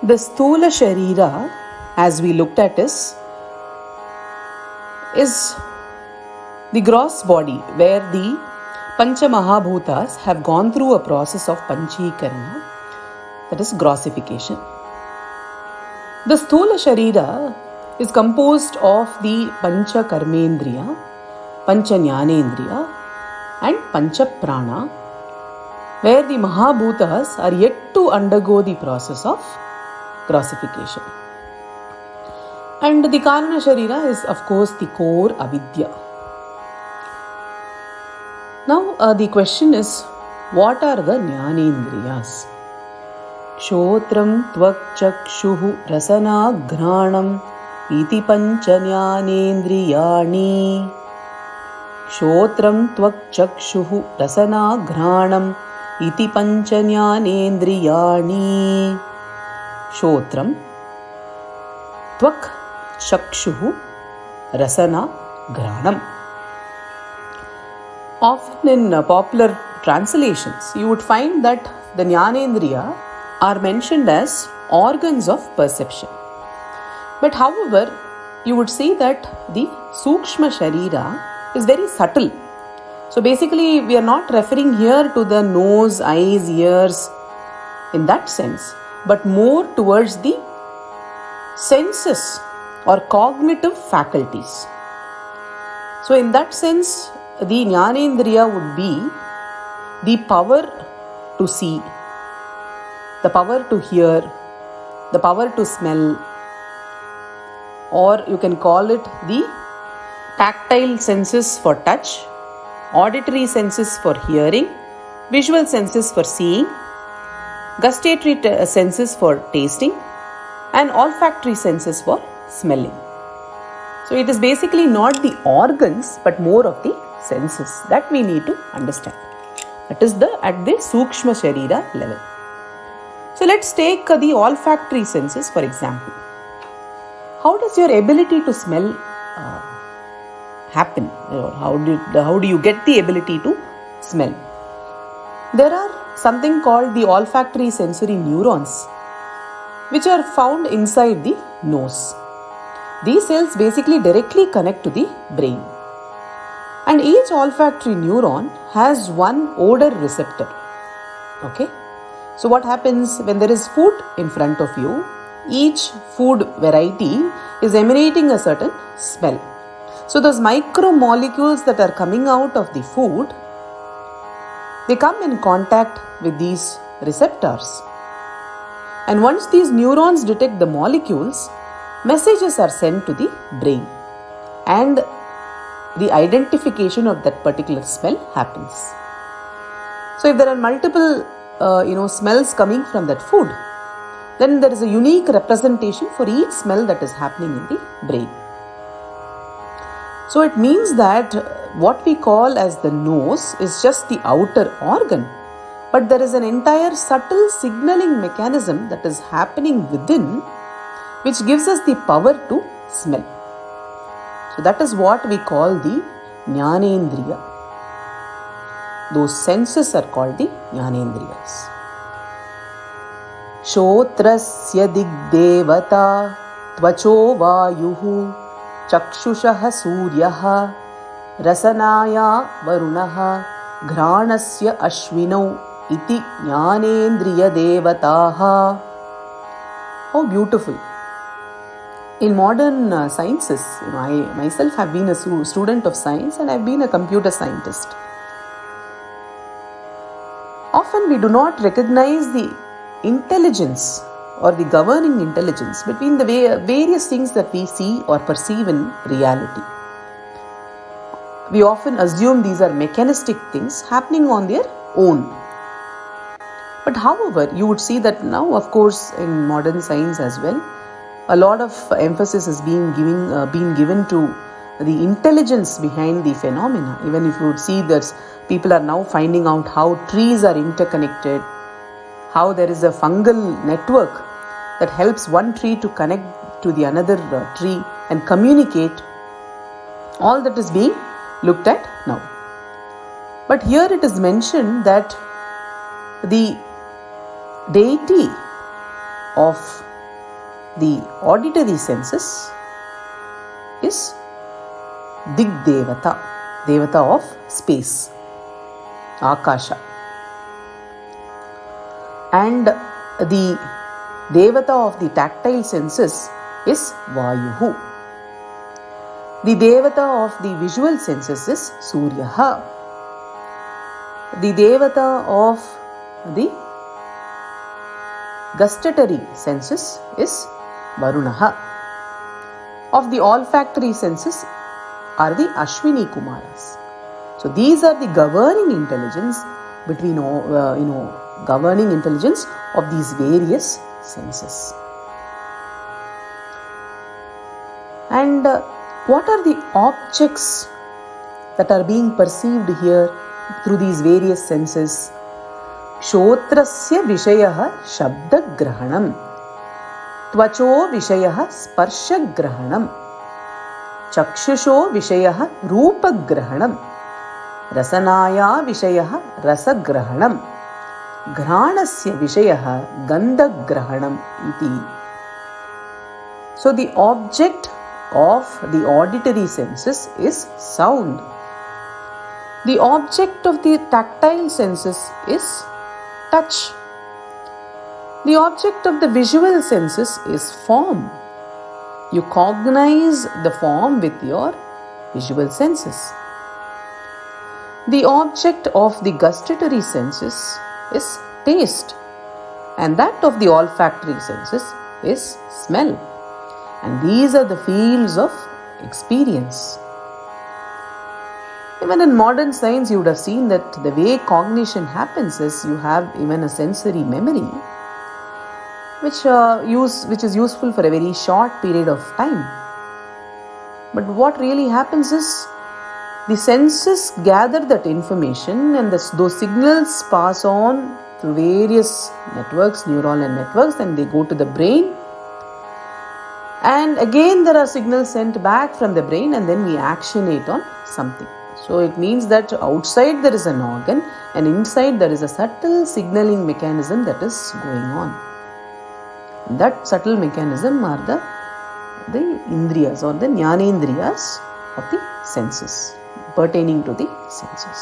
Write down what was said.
The Sthula Sharira, as we looked at, is the gross body where the Pancha Mahabhutas have gone through a process of Panchikarana, that is grossification. The Sthula Sharira is composed of the Pancha Karmendriya, Pancha Jnanendriya and Pancha Prana, where the Mahabhutas are yet to undergo the process of grossification. And the Karana Sharira is of course the core Avidya. Now the question is, what are the Jnanendriyas? Kshotram tvak chakshuhu rasana ghranam iti pancha jnanendriyani. Kshotram tvak chakshuhu rasana ghranam iti pancha jnanendriyani. Kshotram tvak chakshuhu rasana ghranam. Often in popular translations, you would find that the Jnanendriya are mentioned as organs of perception. But however, you would see that the Sukshma Sharira is very subtle. So basically, we are not referring here to the nose, eyes, ears in that sense, but more towards the senses or cognitive faculties. So in that sense, the Jnanendriya would be the power to see, the power to hear, the power to smell, or you can call it the tactile senses for touch, auditory senses for hearing, visual senses for seeing, gustatory senses for tasting, and olfactory senses for smelling. So it is basically not the organs but more of the senses that we need to understand. That is at the Sukshma Sharira level. So let's take the olfactory senses for example. How does your ability to smell happen? Or how do you get the ability to smell? There are something called the olfactory sensory neurons, which are found inside the nose. These cells basically directly connect to the brain. And each olfactory neuron has one odor receptor. Okay? So what happens when there is food in front of you? Each food variety is emanating a certain smell. So those micromolecules that are coming out of the food, they come in contact with these receptors. And once these neurons detect the molecules, messages are sent to the brain. And the identification of that particular smell happens. So if there are multiple smells coming from that food, then there is a unique representation for each smell that is happening in the brain. So it means that what we call as the nose is just the outer organ, but there is an entire subtle signaling mechanism that is happening within, which gives us the power to smell. So that is what we call the Jnanendriya. Those senses are called the Jnanendriyas. Shotrasya digdevata tvacho vayuhu chakshushaha suryaha rasanaya varunaha ghranasya ashvinau iti Jnanendriya devataha. How beautiful. In modern sciences, I myself have been a student of science and I have been a computer scientist. Often we do not recognize the intelligence or the governing intelligence between the various things that we see or perceive in reality. We often assume these are mechanistic things happening on their own. But however, you would see that now, of course, in modern science as well, a lot of emphasis is being given to the intelligence behind the phenomena. Even if you would see that people are now finding out how trees are interconnected, how there is a fungal network that helps one tree to connect to the another tree and communicate. All that is being looked at now. But here it is mentioned that the deity of the auditory senses is Digdevata, Devata of space, Akasha. And the Devata of the tactile senses is Vayuhu. The Devata of the visual senses is Suryaha. The Devata of the gustatory senses is Varunaha. Of the olfactory senses are the Ashwini Kumaras. So these are the governing intelligence between governing intelligence of these various senses. And what are the objects that are being perceived here through these various senses? Kshotrasya Vishayah Shabda Grahanam, Tvacho Vishayah Sparsha Grahanam, Chakshusho Vishayah Rupa Grahanam, Rasanaya Vishayah Rasa Grahanam, Granasya Vishayah Gandha Grahanam iti. So the object of the auditory senses is sound. The object of the tactile senses is touch. The object of the visual senses is form. You cognize the form with your visual senses. The object of the gustatory senses is taste, and that of the olfactory senses is smell. And these are the fields of experience. Even in modern science, you would have seen that the way cognition happens is you have even a sensory memory, which is useful for a very short period of time. But what really happens is the senses gather that information, and those signals pass on through various networks, neuronal networks, and they go to the brain. And again there are signals sent back from the brain, and then we actionate on something. So it means that outside there is an organ, and inside there is a subtle signaling mechanism that is going on. That subtle mechanism are the indriyas or the jnanendriyas of the senses, pertaining to the senses.